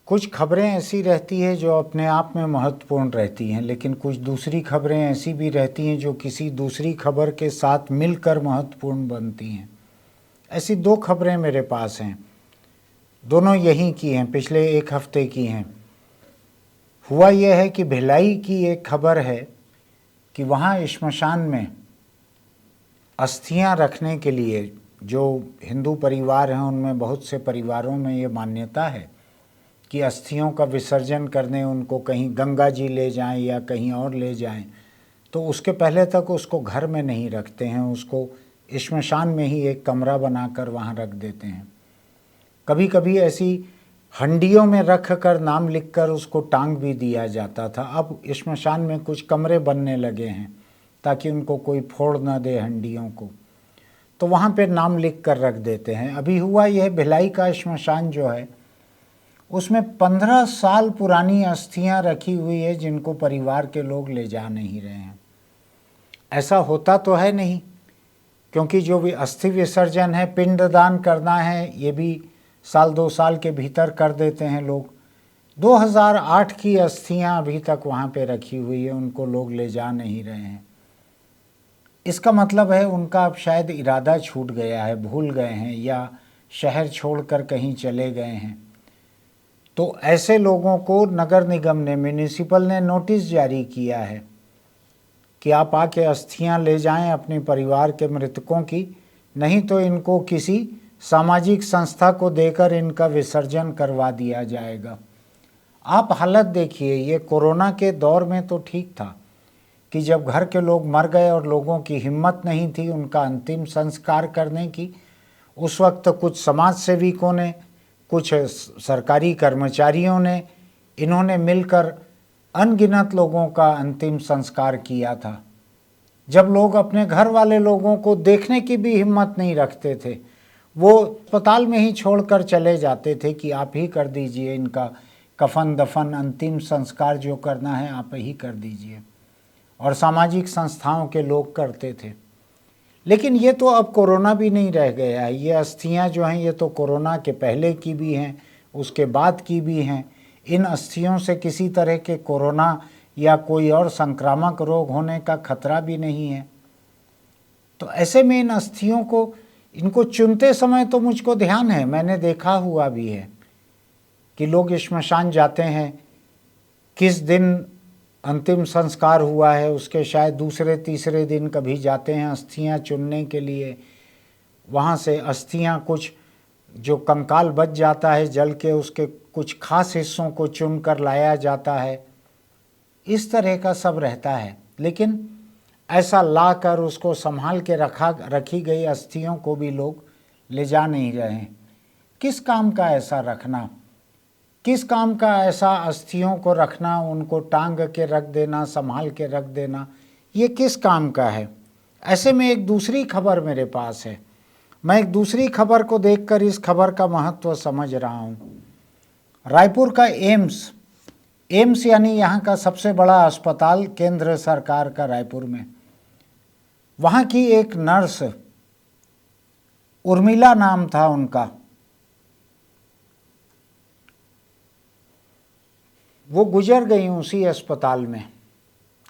कुछ खबरें ऐसी रहती है जो अपने आप में महत्वपूर्ण रहती हैं, लेकिन कुछ दूसरी खबरें ऐसी भी रहती हैं जो किसी दूसरी खबर के साथ मिलकर महत्वपूर्ण बनती हैं। ऐसी दो खबरें मेरे पास हैं, दोनों यहीं की हैं, पिछले एक हफ्ते की हैं। हुआ यह है कि भिलाई की एक खबर है कि वहाँ श्मशान में अस्थियां रखने के लिए, जो हिंदू परिवार हैं उनमें बहुत से परिवारों में ये मान्यता है कि अस्थियों का विसर्जन करने उनको कहीं गंगा जी ले जाएं या कहीं और ले जाएं, तो उसके पहले तक उसको घर में नहीं रखते हैं, उसको श्मशान में ही एक कमरा बनाकर वहाँ रख देते हैं। कभी कभी ऐसी हंडियों में रख कर नाम लिखकर उसको टांग भी दिया जाता था। अब श्मशान में कुछ कमरे बनने लगे हैं ताकि उनको कोई फोड़ न दे हंडियों को, तो वहाँ पे नाम लिख कर रख देते हैं। अभी हुआ यह, भिलाई का श्मशान जो है उसमें 15 साल पुरानी अस्थियां रखी हुई है जिनको परिवार के लोग ले जा नहीं रहे हैं। ऐसा होता तो है नहीं, क्योंकि जो भी अस्थि विसर्जन है, पिंडदान करना है, ये भी साल 2 साल के भीतर कर देते हैं लोग। 2008 की अस्थियां अभी तक वहाँ पे रखी हुई है, उनको लोग ले जा नहीं रहे हैं। इसका मतलब है उनका अब शायद इरादा छूट गया है, भूल गए हैं या शहर छोड़कर कहीं चले गए हैं। तो ऐसे लोगों को नगर निगम ने, म्यूनिसिपल ने नोटिस जारी किया है कि आप आके अस्थियां ले जाएं अपने परिवार के मृतकों की, नहीं तो इनको किसी सामाजिक संस्था को देकर इनका विसर्जन करवा दिया जाएगा। आप हालत देखिए, ये कोरोना के दौर में तो ठीक था कि जब घर के लोग मर गए और लोगों की हिम्मत नहीं थी उनका अंतिम संस्कार करने की, उस वक्त कुछ समाज सेविकों ने, कुछ सरकारी कर्मचारियों ने, इन्होंने मिलकर अनगिनत लोगों का अंतिम संस्कार किया था। जब लोग अपने घर वाले लोगों को देखने की भी हिम्मत नहीं रखते थे, वो अस्पताल में ही छोड़कर चले जाते थे कि आप ही कर दीजिए, इनका कफन दफन अंतिम संस्कार जो करना है आप ही कर दीजिए, और सामाजिक संस्थाओं के लोग करते थे। लेकिन ये तो अब कोरोना भी नहीं रह गया है। ये अस्थियां जो हैं ये तो कोरोना के पहले की भी हैं, उसके बाद की भी हैं। इन अस्थियों से किसी तरह के कोरोना या कोई और संक्रामक रोग होने का खतरा भी नहीं है। तो ऐसे में इन अस्थियों को, इनको चुनते समय तो मुझको ध्यान है, मैंने देखा हुआ भी है कि लोग श्मशान जाते हैं, किस दिन अंतिम संस्कार हुआ है उसके शायद दूसरे तीसरे दिन कभी जाते हैं अस्थियां चुनने के लिए। वहाँ से अस्थियां, कुछ जो कंकाल बच जाता है जल के, उसके कुछ खास हिस्सों को चुन कर लाया जाता है। इस तरह का सब रहता है, लेकिन ऐसा ला कर उसको संभाल के रखी गई अस्थियों को भी लोग ले जा नहीं रहे हैं। किस काम का ऐसा रखना, किस काम का ऐसा अस्थियों को रखना, उनको टांग के रख देना, संभाल के रख देना, ये किस काम का है। ऐसे में एक दूसरी खबर मेरे पास है, मैं एक दूसरी खबर को देखकर इस खबर का महत्व समझ रहा हूँ। रायपुर का एम्स यानी यहाँ का सबसे बड़ा अस्पताल केंद्र सरकार का रायपुर में, वहाँ की एक नर्स, उर्मिला नाम था उनका, वो गुजर गई उसी अस्पताल में,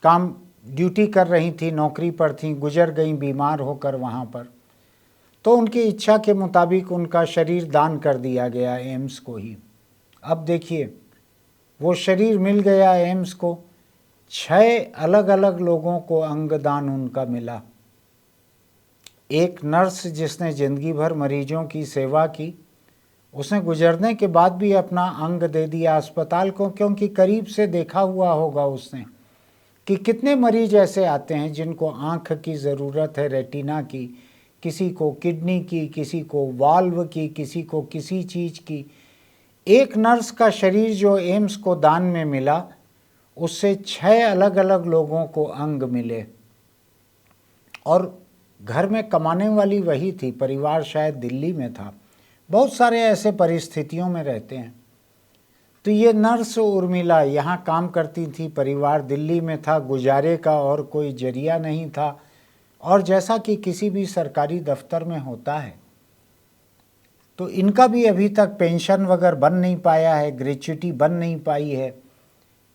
काम ड्यूटी कर रही थी, नौकरी पर थी, गुजर गई बीमार होकर वहाँ पर। तो उनकी इच्छा के मुताबिक उनका शरीर दान कर दिया गया एम्स को ही। अब देखिए, वो शरीर मिल गया एम्स को, 6 अलग अलग लोगों को अंगदान उनका मिला। एक नर्स जिसने जिंदगी भर मरीजों की सेवा की, उसने गुजरने के बाद भी अपना अंग दे दिया अस्पताल को, क्योंकि करीब से देखा हुआ होगा उसने कि कितने मरीज ऐसे आते हैं जिनको आँख की ज़रूरत है, रेटिना की, किसी को किडनी की, किसी को वाल्व की, किसी को किसी चीज़ की। एक नर्स का शरीर जो एम्स को दान में मिला, उससे 6 अलग अलग लोगों को अंग मिले, और घर में कमाने वाली वही थी, परिवार शायद दिल्ली में था। बहुत सारे ऐसे परिस्थितियों में रहते हैं। तो ये नर्स उर्मिला यहाँ काम करती थी, परिवार दिल्ली में था, गुजारे का और कोई जरिया नहीं था, और जैसा कि किसी भी सरकारी दफ्तर में होता है, तो इनका भी अभी तक पेंशन वगैरह बन नहीं पाया है, ग्रेच्युटी बन नहीं पाई है,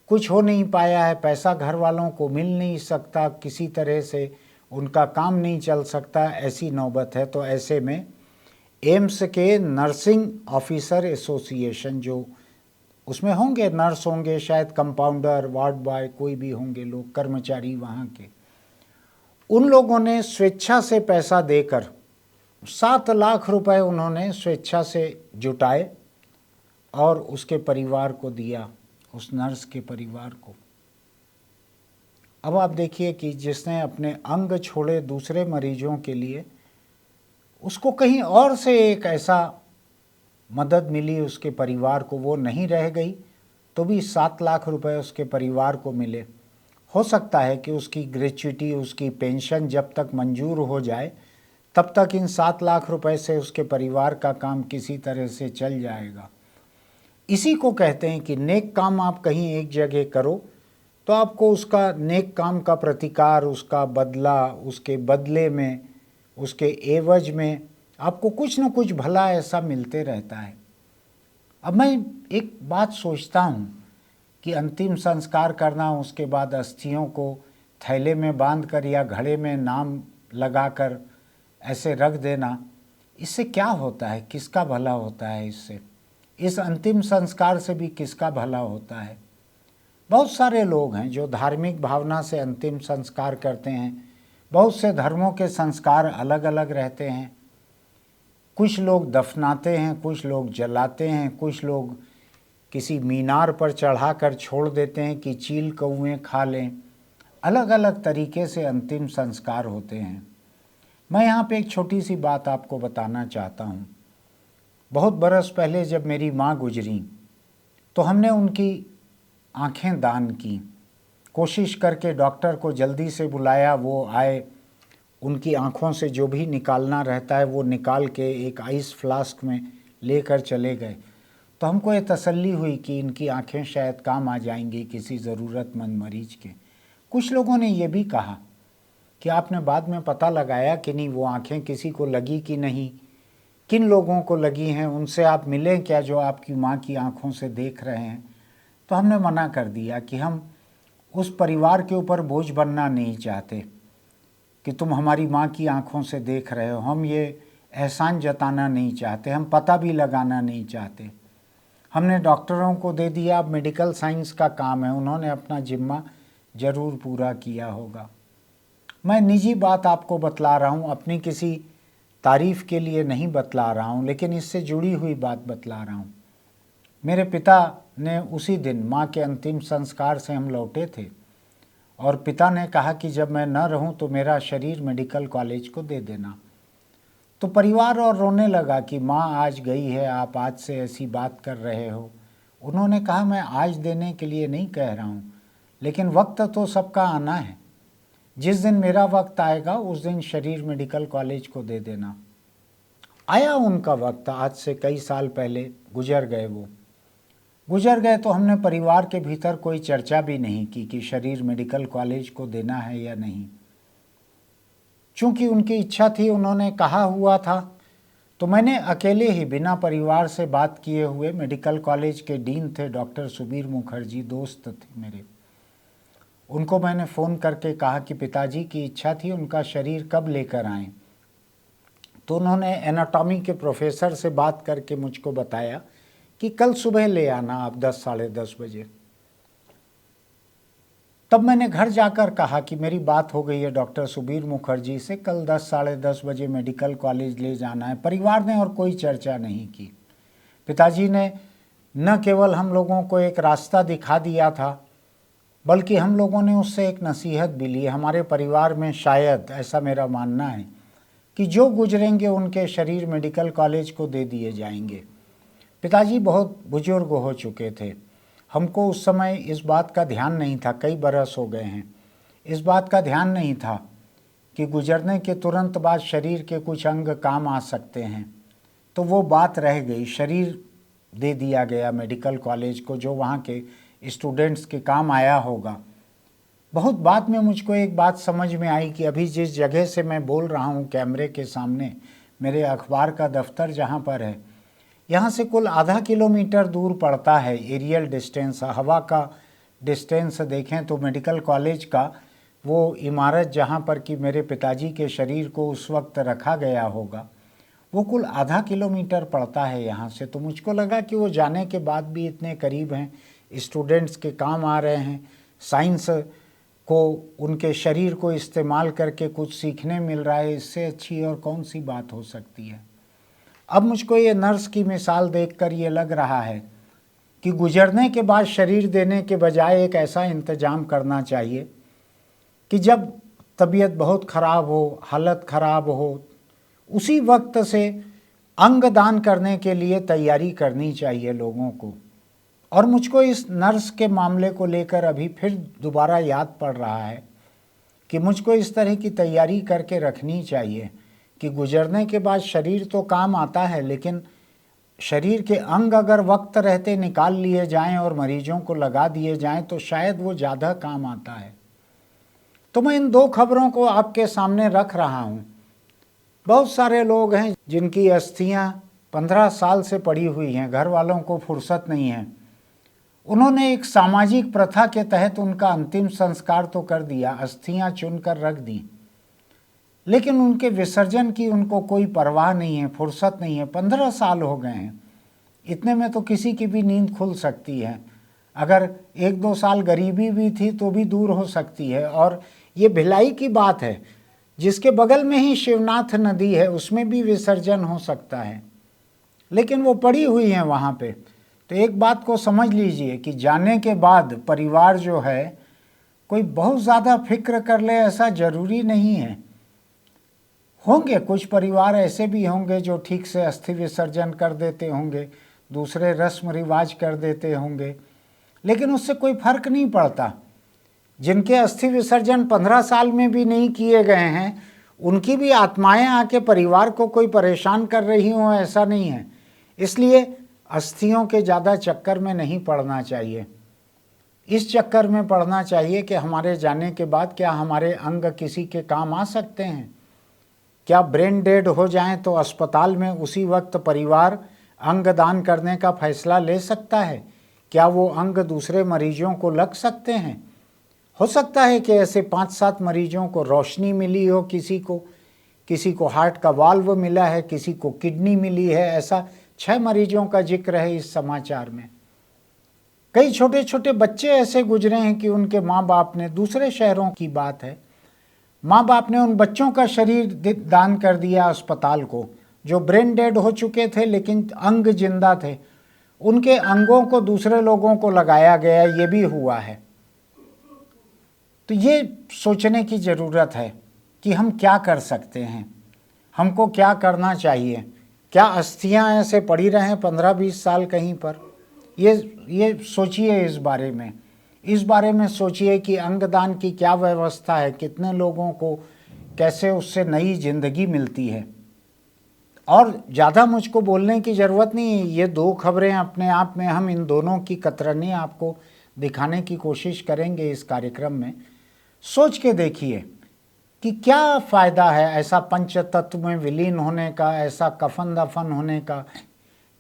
कुछ हो नहीं पाया है, पैसा घर वालों को मिल नहीं सकता, किसी तरह से उनका काम नहीं चल सकता, ऐसी नौबत है। तो ऐसे में एम्स के नर्सिंग ऑफिसर एसोसिएशन, जो उसमें होंगे नर्स होंगे, शायद कंपाउंडर, वार्ड बॉय, कोई भी होंगे लोग कर्मचारी वहाँ के, उन लोगों ने स्वेच्छा से पैसा देकर 7 लाख रुपए उन्होंने स्वेच्छा से जुटाए और उसके परिवार को दिया, उस नर्स के परिवार को। अब आप देखिए कि जिसने अपने अंग छोड़े दूसरे मरीजों के लिए, उसको कहीं और से एक ऐसा मदद मिली उसके परिवार को, वो नहीं रह गई तो भी 7 लाख रुपए उसके परिवार को मिले। हो सकता है कि उसकी ग्रेच्युटी, उसकी पेंशन जब तक मंजूर हो जाए तब तक इन 7 लाख रुपए से उसके परिवार का काम किसी तरह से चल जाएगा। इसी को कहते हैं कि नेक काम आप कहीं एक जगह करो तो आपको उसका नेक काम का प्रतिकार, उसका बदला, उसके बदले में, उसके एवज में आपको कुछ न कुछ भला ऐसा मिलते रहता है। अब मैं एक बात सोचता हूँ कि अंतिम संस्कार करना, उसके बाद अस्थियों को थैले में बांधकर या घड़े में नाम लगाकर ऐसे रख देना, इससे क्या होता है, किसका भला होता है? इससे, इस अंतिम संस्कार से भी किसका भला होता है? बहुत सारे लोग हैं जो धार्मिक भावना से अंतिम संस्कार करते हैं। बहुत से धर्मों के संस्कार अलग अलग रहते हैं। कुछ लोग दफनाते हैं, कुछ लोग जलाते हैं, कुछ लोग किसी मीनार पर चढ़ाकर छोड़ देते हैं कि चील कौवें खा लें। अलग अलग तरीके से अंतिम संस्कार होते हैं। मैं यहाँ पे एक छोटी सी बात आपको बताना चाहता हूँ। बहुत बरस पहले जब मेरी माँ गुजरी तो हमने उनकी आँखें दान की, कोशिश करके डॉक्टर को जल्दी से बुलाया, वो आए, उनकी आँखों से जो भी निकालना रहता है वो निकाल के एक आइस फ्लास्क में लेकर चले गए। तो हमको ये तसल्ली हुई कि इनकी आँखें शायद काम आ जाएंगी किसी ज़रूरतमंद मरीज के। कुछ लोगों ने ये भी कहा कि आपने बाद में पता लगाया कि नहीं वो आँखें किसी को लगी कि नहीं, किन लोगों को लगी हैं, उनसे आप मिलें क्या जो आपकी माँ की आँखों से देख रहे हैं? तो हमने मना कर दिया कि हम उस परिवार के ऊपर बोझ बनना नहीं चाहते कि तुम हमारी माँ की आँखों से देख रहे हो। हम ये एहसान जताना नहीं चाहते, हम पता भी लगाना नहीं चाहते। हमने डॉक्टरों को दे दिया, अब मेडिकल साइंस का काम है, उन्होंने अपना जिम्मा ज़रूर पूरा किया होगा। मैं निजी बात आपको बतला रहा हूँ, अपनी किसी तारीफ़ के लिए नहीं बतला रहा हूँ, लेकिन इससे जुड़ी हुई बात बतला रहा हूँ। मेरे पिता ने उसी दिन, माँ के अंतिम संस्कार से हम लौटे थे और पिता ने कहा कि जब मैं न रहूं तो मेरा शरीर मेडिकल कॉलेज को दे देना। तो परिवार और रोने लगा कि माँ आज गई है, आप आज से ऐसी बात कर रहे हो। उन्होंने कहा मैं आज देने के लिए नहीं कह रहा हूँ, लेकिन वक्त तो सबका आना है। जिस दिन मेरा वक्त आएगा उस दिन शरीर मेडिकल कॉलेज को दे देना। आया उनका वक्त, आज से कई साल पहले गुजर गए। वो गुजर गए तो हमने परिवार के भीतर कोई चर्चा भी नहीं की कि शरीर मेडिकल कॉलेज को देना है या नहीं। चूंकि उनकी इच्छा थी, उन्होंने कहा हुआ था, तो मैंने अकेले ही बिना परिवार से बात किए हुए, मेडिकल कॉलेज के डीन थे डॉक्टर सुबीर मुखर्जी, दोस्त थे मेरे, उनको मैंने फ़ोन करके कहा कि पिताजी की इच्छा थी, उनका शरीर कब लेकर आएँ। तो उन्होंने एनाटॉमी के प्रोफेसर से बात करके मुझको बताया कि कल सुबह ले आना आप 10 साढ़े 10 बजे। तब मैंने घर जाकर कहा कि मेरी बात हो गई है डॉक्टर सुबीर मुखर्जी से, कल 10 साढ़े 10 बजे मेडिकल कॉलेज ले जाना है। परिवार ने और कोई चर्चा नहीं की। पिताजी ने न केवल हम लोगों को एक रास्ता दिखा दिया था, बल्कि हम लोगों ने उससे एक नसीहत भी ली। हमारे परिवार में शायद, ऐसा मेरा मानना है, कि जो गुजरेंगे उनके शरीर मेडिकल कॉलेज को दे दिए जाएंगे। पिताजी बहुत बुजुर्ग हो चुके थे। हमको उस समय इस बात का ध्यान नहीं था, कई बरस हो गए हैं, इस बात का ध्यान नहीं था कि गुजरने के तुरंत बाद शरीर के कुछ अंग काम आ सकते हैं। तो वो बात रह गई, शरीर दे दिया गया मेडिकल कॉलेज को, जो वहाँ के स्टूडेंट्स के काम आया होगा। बहुत बाद में मुझको एक बात समझ में आई कि अभी जिस जगह से मैं बोल रहा हूँ कैमरे के सामने, मेरे अखबार का दफ्तर जहाँ पर है, यहाँ से कुल आधा किलोमीटर दूर पड़ता है एरियल डिस्टेंस। हवा का डिस्टेंस देखें तो मेडिकल कॉलेज का वो इमारत जहाँ पर कि मेरे पिताजी के शरीर को उस वक्त रखा गया होगा, वो कुल आधा किलोमीटर पड़ता है यहाँ से। तो मुझको लगा कि वो जाने के बाद भी इतने करीब हैं, स्टूडेंट्स के काम आ रहे हैं, साइंस को उनके शरीर को इस्तेमाल करके कुछ सीखने मिल रहा है, इससे अच्छी और कौन सी बात हो सकती है। अब मुझको ये नर्स की मिसाल देखकर ये लग रहा है कि गुजरने के बाद शरीर देने के बजाय एक ऐसा इंतज़ाम करना चाहिए कि जब तबीयत बहुत ख़राब हो, हालत ख़राब हो, उसी वक्त से अंग दान करने के लिए तैयारी करनी चाहिए लोगों को। और मुझको इस नर्स के मामले को लेकर अभी फिर दोबारा याद पड़ रहा है कि मुझको इस तरह की तैयारी करके रखनी चाहिए कि गुजरने के बाद शरीर तो काम आता है, लेकिन शरीर के अंग अगर वक्त रहते निकाल लिए जाएं और मरीजों को लगा दिए जाएं तो शायद वो ज़्यादा काम आता है। तो मैं इन दो खबरों को आपके सामने रख रहा हूँ। बहुत सारे लोग हैं जिनकी अस्थियाँ 15 साल से पड़ी हुई हैं, घर वालों को फुर्सत नहीं है। उन्होंने एक सामाजिक प्रथा के तहत उनका अंतिम संस्कार तो कर दिया, अस्थियाँ चुनकर रख दी, लेकिन उनके विसर्जन की उनको कोई परवाह नहीं है, फुर्सत नहीं है। 15 साल हो गए हैं, इतने में तो किसी की भी नींद खुल सकती है। अगर 1-2 साल गरीबी भी थी तो भी दूर हो सकती है। और ये भिलाई की बात है, जिसके बगल में ही शिवनाथ नदी है उसमें भी विसर्जन हो सकता है, लेकिन वो पड़ी हुई हैं वहाँ पे। तो एक बात को समझ लीजिए कि जाने के बाद परिवार जो है कोई बहुत ज़्यादा फिक्र कर ले ऐसा ज़रूरी नहीं है। होंगे कुछ परिवार ऐसे भी होंगे जो ठीक से अस्थि विसर्जन कर देते होंगे, दूसरे रस्म रिवाज कर देते होंगे, लेकिन उससे कोई फर्क नहीं पड़ता। जिनके अस्थि विसर्जन 15 साल में भी नहीं किए गए हैं, उनकी भी आत्माएं आके परिवार को कोई परेशान कर रही हों, ऐसा नहीं है। इसलिए अस्थियों के ज़्यादा चक्कर में नहीं पड़ना चाहिए। इस चक्कर में पड़ना चाहिए कि हमारे जाने के बाद क्या हमारे अंग किसी के काम आ सकते हैं? क्या ब्रेन डेड हो जाएं तो अस्पताल में उसी वक्त परिवार अंग दान करने का फैसला ले सकता है? क्या वो अंग दूसरे मरीजों को लग सकते हैं? हो सकता है कि ऐसे 5-7 मरीजों को रोशनी मिली हो, किसी को हार्ट का वाल्व मिला है, किसी को किडनी मिली है। ऐसा 6 मरीजों का जिक्र है इस समाचार में। कई छोटे छोटे बच्चे ऐसे गुजरे हैं कि उनके माँ बाप ने, दूसरे शहरों की बात है, माँ बाप ने उन बच्चों का शरीर दान कर दिया अस्पताल को, जो ब्रेन डेड हो चुके थे लेकिन अंग जिंदा थे। उनके अंगों को दूसरे लोगों को लगाया गया, ये भी हुआ है। तो ये सोचने की ज़रूरत है कि हम क्या कर सकते हैं, हमको क्या करना चाहिए। क्या अस्थियां ऐसे पड़ी रहें 15-20 साल कहीं पर? ये सोचिए इस बारे में सोचिए कि अंगदान की क्या व्यवस्था है, कितने लोगों को कैसे उससे नई जिंदगी मिलती है। और ज़्यादा मुझको बोलने की ज़रूरत नहीं है, ये 2 खबरें अपने आप में, हम इन दोनों की कतरनी आपको दिखाने की कोशिश करेंगे इस कार्यक्रम में। सोच के देखिए कि क्या फ़ायदा है ऐसा पंचतत्व में विलीन होने का, ऐसा कफन दफन होने का,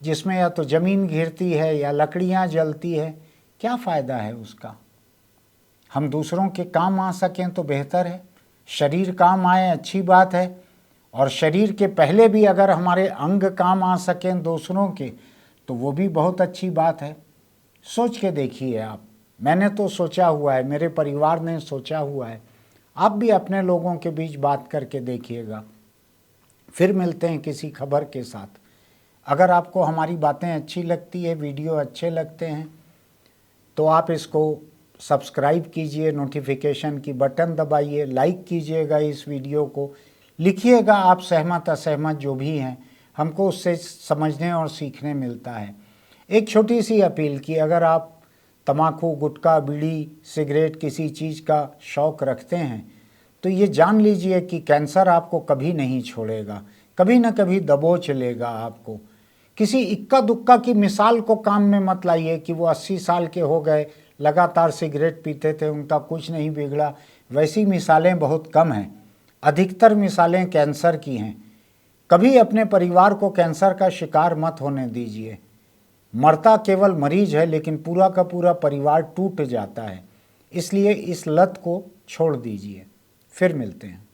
जिसमें या तो ज़मीन घिरती है या लकड़ियाँ जलती है। क्या फ़ायदा है उसका? हम दूसरों के काम आ सकें तो बेहतर है, शरीर काम आए अच्छी बात है, और शरीर के पहले भी अगर हमारे अंग काम आ सकें दूसरों के तो वो भी बहुत अच्छी बात है। सोच के देखिए आप। मैंने तो सोचा हुआ है, मेरे परिवार ने सोचा हुआ है, आप भी अपने लोगों के बीच बात करके देखिएगा। फिर मिलते हैं किसी खबर के साथ। अगर आपको हमारी बातें अच्छी लगती है, वीडियो अच्छे लगते हैं, तो आप इसको सब्सक्राइब कीजिए, नोटिफिकेशन की बटन दबाइए, लाइक कीजिएगा इस वीडियो को, लिखिएगा आप सहमत असहमत जो भी हैं, हमको उससे समझने और सीखने मिलता है। एक छोटी सी अपील कि अगर आप तम्बाकू, गुटखा, बीड़ी, सिगरेट किसी चीज़ का शौक़ रखते हैं तो ये जान लीजिए कि कैंसर आपको कभी नहीं छोड़ेगा, कभी न कभी दबोच लेगा आपको। किसी इक्का दुक्का की मिसाल को काम में मत लाइए कि वो 80 साल के हो गए, लगातार सिगरेट पीते थे, उनका कुछ नहीं बिगड़ा। वैसी मिसालें बहुत कम हैं, अधिकतर मिसालें कैंसर की हैं। कभी अपने परिवार को कैंसर का शिकार मत होने दीजिए। मरता केवल मरीज है, लेकिन पूरा का पूरा परिवार टूट जाता है। इसलिए इस लत को छोड़ दीजिए। फिर मिलते हैं।